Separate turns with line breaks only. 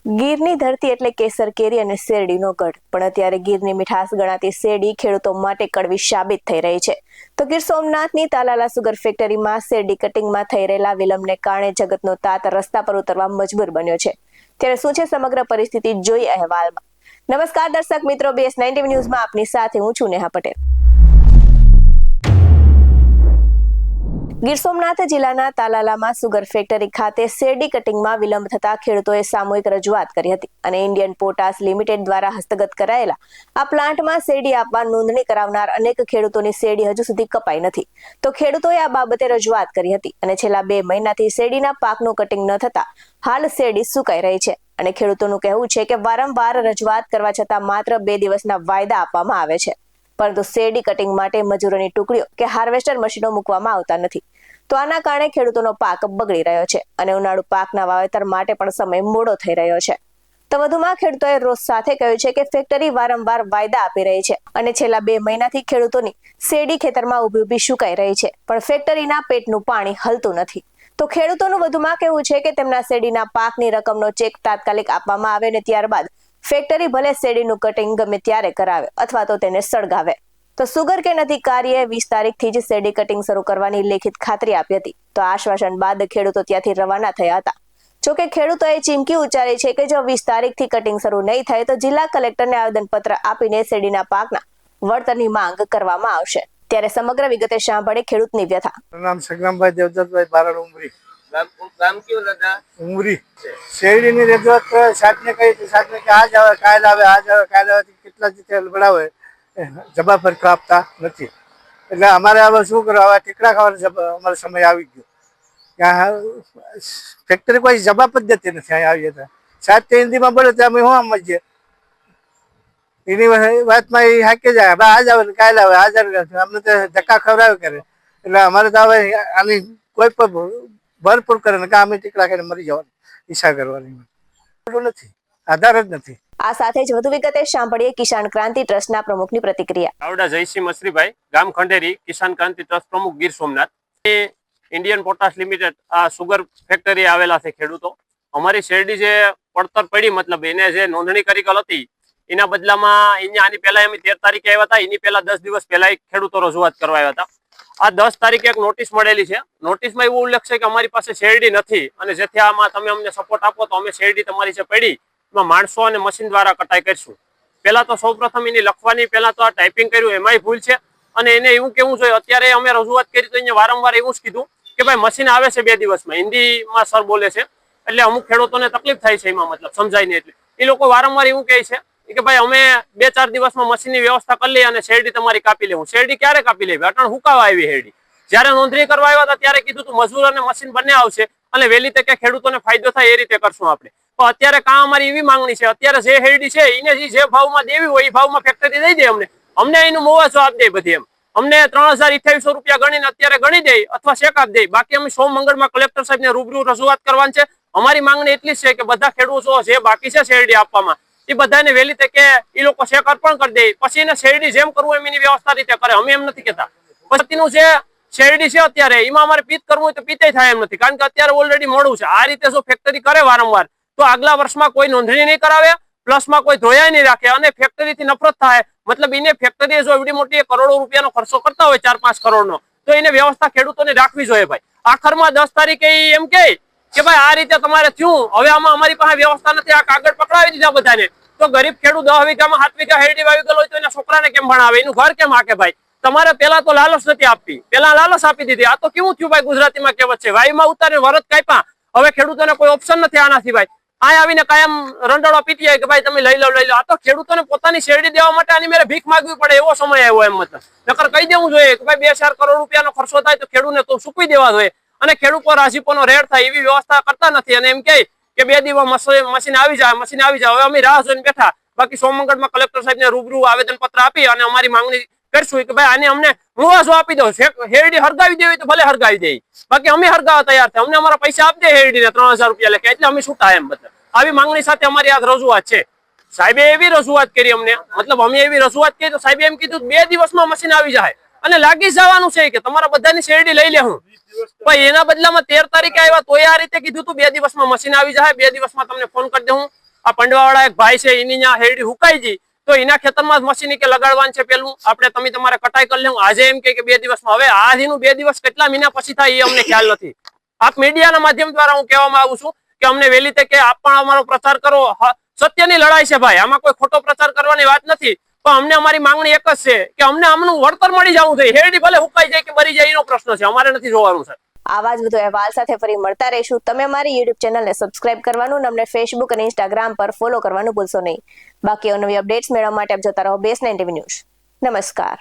ગીરની ધરતી એટલે કેસર કેરી અને શેરડીનો ગઢ, પણ અત્યારે ગીરની મીઠાશ ગણાતી શેરડી ખેડૂતો માટે કડવી સાબિત થઈ રહી છે. તો ગીર સોમનાથની તાલાલા સુગર ફેક્ટરીમાં શેરડી કટિંગમાં થઈ રહેલા વિલંબને કારણે જગતનો તાત રસ્તા પર ઉતરવા મજબૂર બન્યો છે. ત્યારે શું છે સમગ્ર પરિસ્થિતિ, જોઈ અહેવાલમાં. નમસ્કાર દર્શક મિત્રો, BS19 ન્યૂઝમાં આપની સાથે હું છું નેહા પટેલ. ગીર સોમનાથ જિલ્લાના તાલાલામાં સુગર ફેક્ટરી ખાતે શેરડી કટિંગમાં વિલંબ થતા ખેડૂતોએ સામૂહિક રજૂઆત કરી હતી અને ઇન્ડિયન પોટાશ લિમિટેડ દ્વારા હસ્તગત કરાયેલા આ પ્લાન્ટમાં શેરડી આપવા નોંધણી કરાવનાર અનેક ખેડૂતોની શેરડી હજુ સુધી કપાઈ નથી. તો ખેડૂતોએ આ બાબતે રજૂઆત કરી હતી અને છેલ્લા 2 મહિનાથી શેરડીના પાકનું કટિંગ ન થતા હાલ શેરડી સુકાઈ રહી છે અને ખેડૂતોનું કહેવું છે કે વારંવાર રજૂઆત કરવા છતાં માત્ર 2 દિવસના વાયદા આપવામાં આવે છે, પરંતુ શેરડી કટિંગ માટે મજૂરોની ટુકડીઓ કે હાર્વેસ્ટર મશીનો મૂકવામાં આવતા નથી. તો આના કારણે ખેડૂતોનો પાક બગડી રહ્યો છે અને ઉનાળુ પાકના વાવેતર માટે પણ સમય મોડો થઈ રહ્યો છે. તો વધુમાં ખેડૂતોએ રોષ સાથે કહ્યું છે કે ફેક્ટરી વારંવાર વાયદા આપી રહી છે અને છેલ્લા 2 મહિનાથી ખેડૂતોની શેરડી ખેતરમાં ઊભી સુકાઈ રહી છે, પણ ફેક્ટરીના પેટનું પાણી હલતું નથી. તો ખેડૂતોનું વધુમાં કહેવું છે કે તેમના શેરડીના પાકની રકમનો ચેક તાત્કાલિક આપવામાં આવે ને ત્યારબાદ ફેક્ટરી ભલે શેરડીનું કટિંગ ગમે ત્યારે કરાવે અથવા તો તેને સળગાવે. તો સુગર કેન અધિકારીએ 20 તારીખથી જ શેરડી કટિંગ શરૂ કરવાની લેખિત ખાતરી આપી હતી. તો આશ્વાસન બાદ ખેડૂતો ત્યાંથી રવાના થયા હતા. જોકે ખેડૂતોએ ચીમકી ઉચ્ચારી છે કે જો 20 તારીખથી કટિંગ શરૂ નહીં થાય તો જિલ્લા કલેક્ટરને આવેદનપત્ર આપીને શેરડીના પાકના વળતરની માંગ કરવામાં આવશે. ત્યારે સમગ્ર વિગતે સાંભળે ખેડૂતની વ્યથા.
નામ સંગ્રામભાઈ દેવદત્તભાઈ બારડ ઉમરી. ગામ કયું દાદા? ઉમરી. શેરડીની રજૂઆત સાહેબને કહી, સાહેબને કે આજ આવે કાલ આવે, આજ આવે કાલ આવે, કેટલા ડિટેલ બનાવે, જવાબ પર આપતા નથી. એટલે અમારે હવે શું કરો, હવે ટીકડા ખાવાનો અમારો સમય આવી ગયો. ત્યાં ફેક્ટરી કોઈ જવાબ જ દેતી નથી. અહીંયા આવીએ તો સાહેબ તે હિન્દીમાં બોલે તો અમે શું સમજીએ? એની વાતમાં એ હાકી જાય, હવે આજ આવે કાલ આવે, આજ આવે, અમને તો ધક્કા ખવડાવે કરે. એટલે અમારે તો હવે આની કોઈ પણ ભરપૂર કરે ને કે અમે ટીકડા ખાઈને મરી જવાનું ઈચ્છા કરવાની નથી, આધાર જ નથી.
આ સાથે જ વધુ વિગતે સાંભળીએ કિસાન ક્રાંતિ ટ્રસ્ટના પ્રમુખની પ્રતિક્રિયા.
આવડા જયસિંહ મસરીભાઈ, ગામ ખંડેરી, કિસાન ક્રાંતિ ટ્રસ્ટ પ્રમુખ, Gir Somnath. Indian potash limited આ સુગર ફેક્ટરી આવેલા છે ખેડૂતો. અમારી શેરડી જે પડતર પડી, મતલબ એને જે નોંધણી કરેલ હતી એના બદલામાં આની પહેલા અમે 13 તારીખે આવ્યા હતા, એની પહેલા 10 દિવસ પહેલા ખેડૂતો રજૂઆત કરવા આવ્યા હતા. આ 10 તારીખે એક નોટિસ મળેલી છે. નોટિસમાં એવું ઉલ્લેખ છે કે અમારી પાસે શેરડી નથી અને જેથી આમાં તમે અમને સપોર્ટ આપો તો અમે શેરડી તમારી છે પડી એમાં માણસો અને મશીન દ્વારા કટાઈ કરીશું. પહેલા તો સૌપ્રથમ એની લખવાની પહેલા તો આ ટાઈપિંગ કર્યું એમાંય ભૂલ છે અને એને એવું કેવું જોઈએ. અત્યારે અમે રજૂઆત કરી તો એને વારંવાર એવું જ કીધું કે ભાઈ મશીન આવે છે 2 દિવસમાં. હિન્દીમાં સર બોલે છે એટલે અમુક ખેડૂતોને તકલીફ થાય છે એમાં, મતલબ સમજાય નહીં. એટલે એ લોકો વારંવાર એવું કહે છે કે ભાઈ અમે 2-4 દિવસમાં મશીનની વ્યવસ્થા કરી લઈએ અને શેરડી તમારી કાપી લેવું. શેરડી ક્યારે કાપી લેવી? અટાણ હુકાવા આવી શેરડી. જયારે નોંધણી કરવા આવ્યા હતા ત્યારે કીધું તું મજૂર અને મશીન બંને આવશે અને વહેલી તકે ખેડૂતોને ફાયદો થાય એ રીતે કરશું આપણે. પણ અત્યારે કાં અમારી એવી માંગણી છે, અત્યારે જે શેરડી છે એને જે ભાવમાં દેવી હોય એ ભાવમાં ફેક્ટરી દઈ દે અમને એનું મુઆવજો આપી દે. બધી એમ અમને 3028 રૂપિયા ગણીને અત્યારે ગણી દે અથવા ચેક આપી દે. બાકી અમે સોમ મંગળમાં કલેક્ટર સાહેબને રૂબરૂ રજૂઆત કરવાની છે. અમારી માંગણી એટલી જ છે કે બધા ખેડૂતો જે બાકી છે શેરડી આપવામાં એ બધાને વહેલી તકે એ લોકો ચેક અર્પણ કરી દે, પછી એને શેરડી જેમ કરવું એમ એની વ્યવસ્થા રીતે કરે. અમે એમ નથી કહેતા પછીનું જે શેરડી છે અત્યારે એમાં અમારે પિત્ત કરવું હોય તો પિત્તે થાય એમ નથી, કારણ કે અત્યારે ઓલરેડી મોડું છે. આ રીતે જો ફેક્ટરી કરે વારંવાર તો આગલા વર્ષમાં કોઈ નોંધણી નહીં કરાવે, પ્લસમાં કોઈ ધોયા નહીં રાખે અને ફેક્ટરીથી નફરત થાય. મતલબ એને ફેક્ટરીએ જો એવડી મોટી કરોડો રૂપિયાનો ખર્ચો કરતા હોય, 4-5 કરોડનો, તો એને વ્યવસ્થા ખેડૂતોને રાખવી જોઈએ ભાઈ. આખરમાં 10 તારીખે એમ કે ભાઈ આ રીતે તમારે થયું, હવે આમાં અમારી પાસે વ્યવસ્થા નથી, આ કાગળ પકડાવી દીધા બધાને. તો ગરીબ ખેડૂત 10 વીઘામાં 7 વીઘા શેરડી વાવી ગયેલો હોય તો એના છોકરાને કેમ ભણાવે, એનું ઘર કેમ હાકે ભાઈ? તમારે પેલા તો લાલચ નથી આપવી, પેલા લાલચ આપી દીધી. આ તો કેવું થયું ભાઈ? ગુજરાતીમાં કહેવત છે, વાયુમાં ઉતારે વરદ કાપ્યા. હવે ખેડૂતોને કોઈ ઓપ્શન નથી આનાથી ભાઈ. અહીંયા આવીને કાયમ રંડોળો પીટી જાય કે ભાઈ તમે લઈ લો લઈ લો. આ તો ખેડૂતોને પોતાની શેરડી દેવા માટે આની મેરે ભીખ માંગવી પડે એવો સમય આવ્યો એમ. મતલબ નકર કહી દેવું જોઈએ કે ભાઈ 2-4 કરોડ રૂપિયાનો ખર્ચો થાય તો ખેડૂતને તો ચૂકવી દેવા જોઈએ અને ખેડૂત પર રાજીપોનો રેડ થાય એવી વ્યવસ્થા કરતા નથી. અને એમ કે 2 દિવસ મશીન આવી જાય, મશીન આવી જાય. હવે અમે રાહ જોઈને બેઠા. બાકી સોમંગળમાં કલેક્ટર સાહેબને રૂબરૂ આવેદનપત્ર આપી અને અમારી માંગણી કરશું કે ભાઈ આને અમને મુઆવજો આપી દો. શેરડી હરગાવી દેવી તો ભલે હરગાવી દે, બાકી અમે હરગાવવા તૈયાર છે. અમને અમારા પૈસા આપી દે શેરડીને 3000 રૂપિયા લેખે, એટલે અમે છૂટા એમ. બધા આવી માંગણી સાથે અમારી આ રજૂઆત છે. સાહેબે એવી રજૂઆત કરી અમને, મતલબ અમે એવી રજૂઆત કરી તો સાહેબે એમ કીધું 2 દિવસમાં મશીન આવી જાય અને લાગી જવાનું છે કે તમારા બધાની શેરડી લઈ લે હું. ભાઈ એના બદલામાં 13 તારીખે આવ્યા તો આ રીતે કીધું તું 2 દિવસમાં મશીન આવી જાય, 2 દિવસમાં તમને ફોન કરી દઉં. આ પંડવાવાળા એક ભાઈ છે એની ત્યાં હેરડી હુકાઈ ગઈ તો એના ખેતરમાં મશીની કે લગાડવાનું છે પેલું આપણે તમે તમારે કટાઈ કરી લેવું આજે એમ કે 2 દિવસમાં હવે આજનું 2 દિવસ કેટલા મહિના પછી થાય એ અમને ખ્યાલ નથી આપ મીડિયાના માધ્યમ દ્વારા હું કહેવામાં આવું છું કે અમને વહેલી તકે આપ પણ અમારો પ્રચાર કરો સત્યની લડાઈ છે ભાઈ આમાં કોઈ ખોટો પ્રચાર કરવાની વાત નથી પણ અમને અમારી માંગણી એક જ છે કે અમને આમનું વળતર મળી જવું જોઈએ હેરડી ભલે હુકાઈ જાય કે મરી જાય એનો પ્રશ્ન છે અમારે નથી જોવાનું છે
આવા જ વધુ અહેવાલ સાથે ફરી મળતા રહીશું તમે અમારી યુટ્યુબ ચેનલને સબસ્ક્રાઇબ કરવાનું અને અમને ફેસબુક અને ઇન્સ્ટાગ્રામ પર ફોલો કરવાનું ભૂલશો નહીં બાકી નવી અપડેટ્સ મેળવવા માટે આપ જોતા રહો BS9 TV ન્યૂઝ નમસ્કાર